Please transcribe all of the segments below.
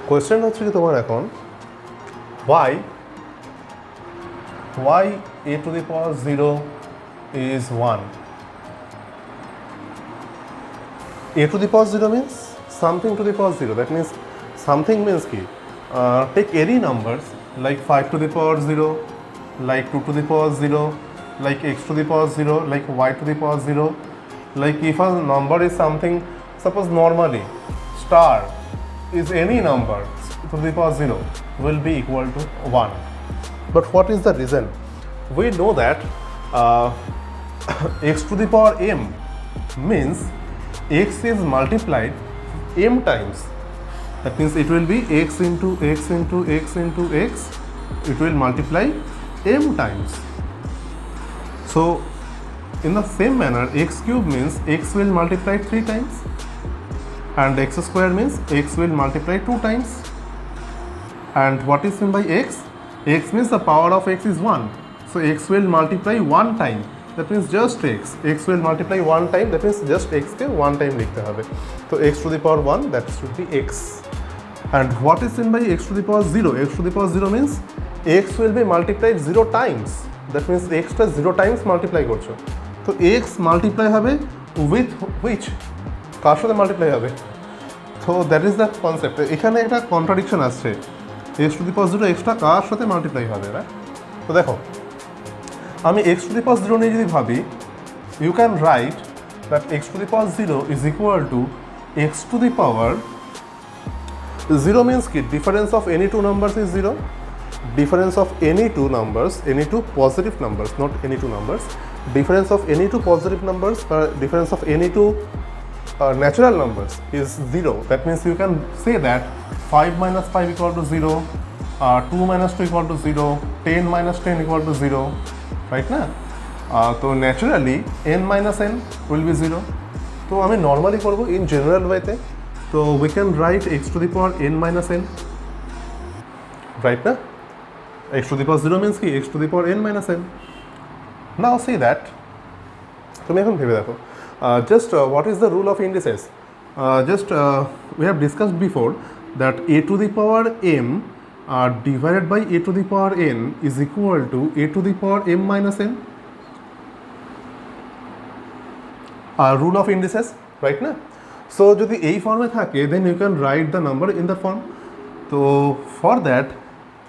Question হচ্ছে কি তোমার এখন why a to the power 0 is 1. A to the power 0 means something to the power 0. That means something means ki take any numbers like 5 to the power 0, like 2 to the power 0, like x to the power 0, like y to the power 0. Like if a number is something, suppose normally star is any number to the power 0 will be equal to 1. But what is the reason? We know that x to the power m means x is multiplied m times. That means it will be x into x into x into x. It will multiply m times. So in the same manner, x cube means x will multiply 3 times, and x square means x will multiply 2 times. And what is meant by x? X means the power of x is 1. So x will multiply 1 time. That means just x. X will multiply 1 time. That means just x ke 1 time likhte hobe. So x to the power 1, that should be x. And what is meant by x to the power 0? X to the power 0 means x will be multiplied 0 times. That means x টা 0 times multiply করছো। তো x multiply হবে with which? কার সাথে multiply হবে? So that is the concept. এখানে একটা contradiction আসছে। x to the power 0 x টা কার সাথে multiply হবে, right? তো দেখো, আমি x to the power 0 নিয়ে যদি ভাবি, you can write that x to the power 0 is equal to x to the power 0 means কি? Difference of any two numbers is 0. Difference of any two numbers, any two positive numbers, not any two numbers. Difference of any two positive numbers or difference of any two natural numbers is 0. That means you can say that 5 minus 5 equal to 0, 2 minus 2 equal to 0, 10 minus 10 equal to 0, right na? So naturally n minus n will be 0. So I mean normally korbo in general way te, so we can write x to the power n minus n, right na? X to the power 0 means কি? X to the power n minus n. Now see that, তুমি এখন ভেবে দেখো, just what is the rule of indices? We have discussed before that a to the power m divided by a to the power n is equal to a to the power m minus n. Rule of indices, right na? So যদি এই ফর্মে থাকে, then you can write the number in the form. So for that,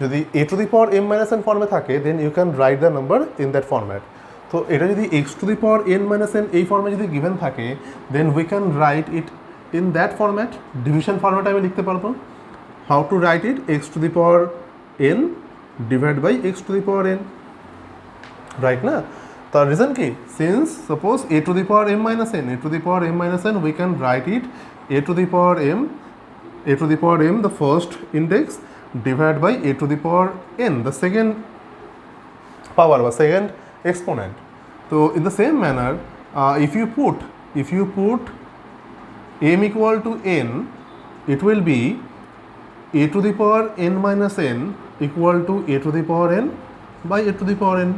যদি a to the power m minus n ফর্মে থাকে, then you can write the number in that format. তো এটা যদি x to the power n minus n এই ফর্মে যদি given থাকে, then we can write it in that format. Division ফর্মেটে আমি লিখতে পারবো। How to write it? X to the power n divided by x to the power n, right না? তার রিজন কি? Since suppose a to the power m minus n, a to the power m minus n, we can write it a to the power m, the first index, divided by a to the power n, the second power or second exponent. So in the same manner, if you put m equal to n, it will be a to the power n minus n equal to a to the power n by a to the power n.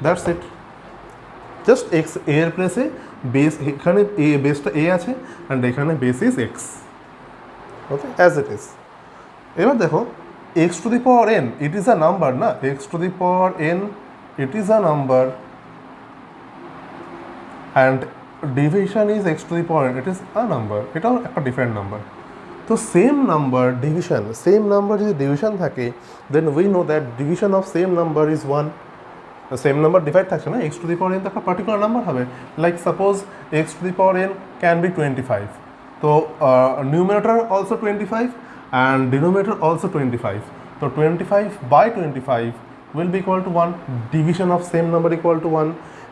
That's it. Just x a এর প্লেসে base, এখানে a বেসটা a আছে and এখানে base is x. Okay, as it is. এবার দেখো, x to the power n, it is a number না? x to the power n, it is a number, and division is x to the power n, it is a number. এটাও একটা different number. তো same number যদি division থাকে, then we know that division of same number is 1. The same number divide থাকছে না, x to the power n তো একটা particular number হবে. Like suppose x to the power n can be 25. So numerator also 25 and denominator also 25. So 25 by 25 will be equal to 1. Division of same number equal to 1.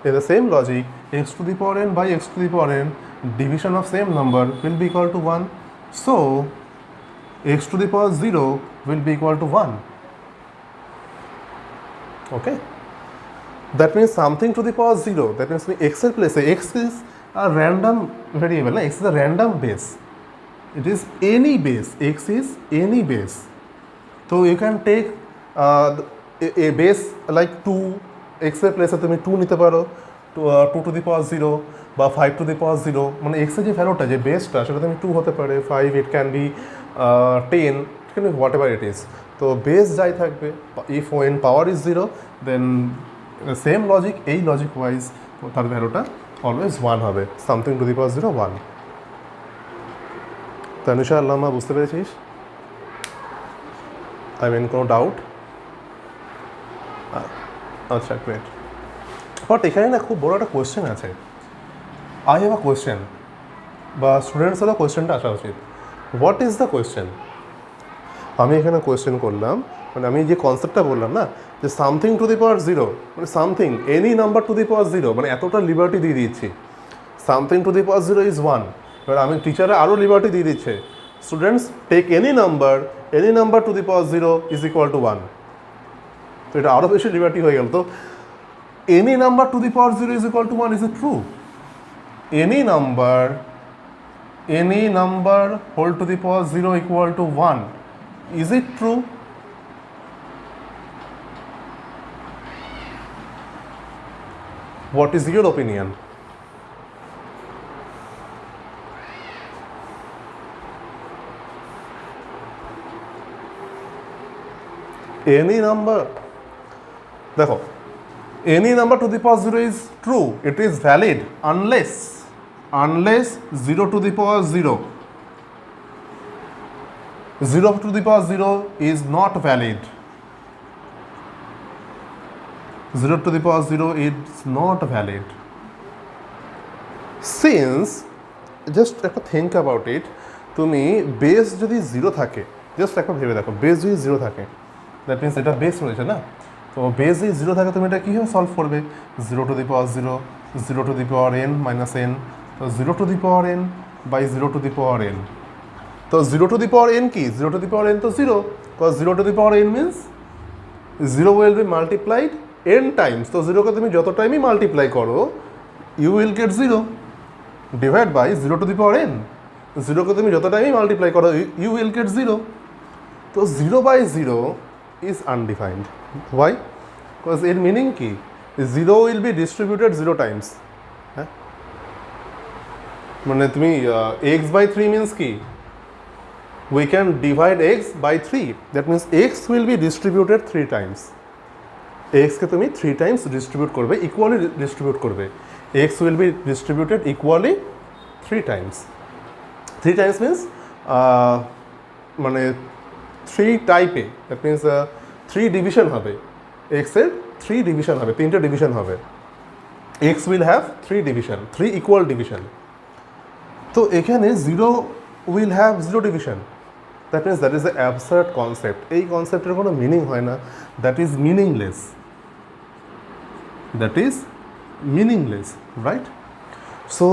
In the same logic, x to the power n by x to the power n, division of same number will be equal to 1. So x to the power 0 will be equal to 1. Okay? That means something to the power 0. That means x এর place, x is a random variable, x is a random base. It is any base. X is any base. So you can take a base like 2, x এর প্লেসে তুমি 2 নিতে পারো, 2 to the power 0 বা 5 to the power 0, মানে x এর যে ভ্যালুটা, যে বেসটা, সেটা তুমি 2 হতে পারে, 5, it can be 10, whatever it is. তো বেস যাই থাকবে, if when power is 0 then same logic, এই লজিক ওয়াইজ তার ভ্যালুটা অলওয়েজ 1 হবে, সামথিং টু দি পাওয়ার 0 1। তানুষা আল্লামা বুঝতে পেরেছিস? আই মিন কোনো ডাউট? আচ্ছা গ্রেট। বাট এখানে না খুব বড় একটা কোয়েশ্চেন আছে। আই হ্যাভ আ কোয়েশ্চেন, বা স্টুডেন্টসেরও কোয়েশ্চেনটা আসা উচিত। What is the question? আমি এখানে কোয়েশ্চেন করলাম, মানে আমি যে কনসেপ্টটা বললাম না, যে সামথিং টু দি পাওয়ার 0, মানে something any number to the power 0, মানে এতটা লিবার্টি দিয়ে দিচ্ছি। Something to the power 0 is 1, এবার আমি টিচারে আরও লিবার্টি দিয়ে দিচ্ছে, students take any number to the power 0 is equal to 1। তো এটা আরও বেশি লিবার্টি হয়ে গেল। তো any number to the power 0 is equal to 1, is it true? Any number whole to the power 0 equal to 1, is it true? What is your opinion? Any number, দেখো, any number to the power 0 is true, it is valid unless 0 to the power 0 to the power 0 is not valid. 0 to the power 0 is not valid. Since, just একটা think about it, তুমি base যদি 0 থাকে, just একটা ভেবে দেখো, base যদি 0 থাকে, that means এটা বেস রয়েছে না, তো বেস যদি 0 থাকে তুমি এটা কীভাবে সলভ করবে? 0 to the power 0, 0 to the power n minus n, তো 0 to the power n by 0 to the power n। তো 0 টু দি পাওয়ার n কি? 0 টু দি পাওয়ার n তো 0, because 0 to the power n means 0 will be multiplied n times. তো 0কে তুমি যত টাইমই multiply করো, you will get 0 divide by 0 to the power n। 0কে তুমি যত টাইমই মাল্টিপ্লাই করো, ইউ উইল গেট 0। তো 0 by 0 is undefined. Why? Because এর মিনিং কি? 0 উইল বি ডিস্ট্রিবিউটেড 0 টাইমস। হ্যাঁ, মানে তুমি x বাই 3 মিনস কি? We can divide x by 3. That means x will be distributed 3 times. x কে তুমি 3 times distribute করবে, equally distribute করবে। x will be distributed equally 3 times. 3 times means মানে 3 টাইপে, that means 3 division হবে। x এর 3 division হবে, 3টে ডিভিশন হবে। x will have 3 division, 3 equal division. তো এখানে 0 will have 0 division. That means that is the absurd concept. এই কনসেপ্টের কোনো মিনিং হয় না, that is meaningless, right? So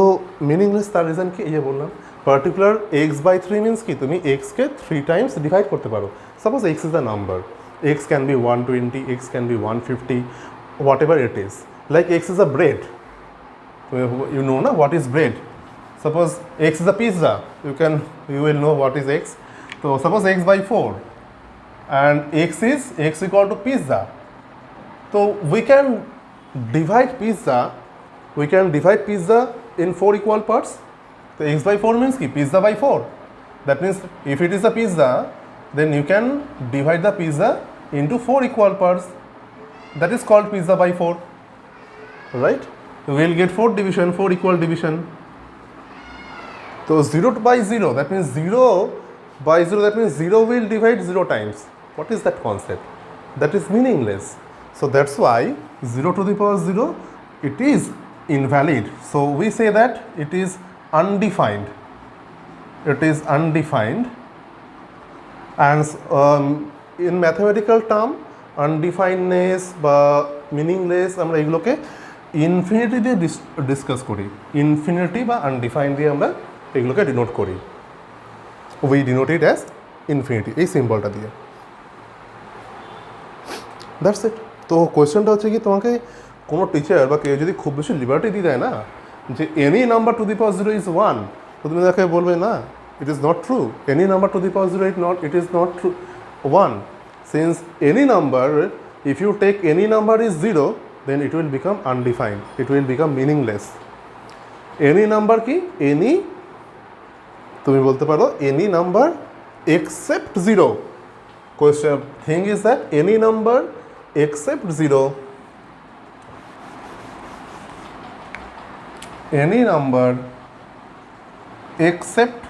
meaningless, তার রিজন কি? এই যে বললাম, পার্টিকুলার এক্স বাই 3 মিনস কি? তুমি এক্সকে 3 টাইমস ডিভাইড করতে পারো। Suppose X is the number, X can be 120, X can be 150, whatever it is. Like X is a bread, you know না what is bread? Suppose x is a pizza, you will know what is x. So suppose x by 4 and x equal to pizza. So we can divide pizza in 4 equal parts. So x by 4 means ki pizza by 4. That means if it is a pizza, then you can divide the pizza into 4 equal parts. That is called pizza by 4, right? So we will get 4 division, 4 equal division. So 0 by 0, that means 0 by 0, that means 0 will divide 0 times. What is that concept? That is meaningless. So that's why 0 to the power 0, it is invalid. So we say that it is undefined. And in mathematical term, undefinedness বা meaningless আমরা এগুলোকে infinity দিয়ে discuss করি। Infinity বা undefined দিয়ে আমরা এগুলোকে denote করি। We denote it as infinity, এই সিম্বলটা দিয়ে। That's it. তো কোয়েশ্চেনটা হচ্ছে কি, তোমাকে কোনো টিচার বা কেউ যদি খুব বেশি লিবার্টি দিয়ে দেয় না, যে any number to the power 0 is 1, তো তুমি তাকে বলবে না, it is not true. Any number to the power 0 it is not true 1. Since any number, if you take any number is 0, then it will become undefined, it will become meaningless. Any number কি? Any, তুমি বলতে পারো any number except 0. Question thing is that any number except 0, any number except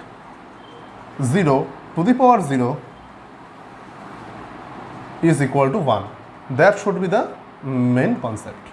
0 to the power 0 is equal to 1. That should be the main concept.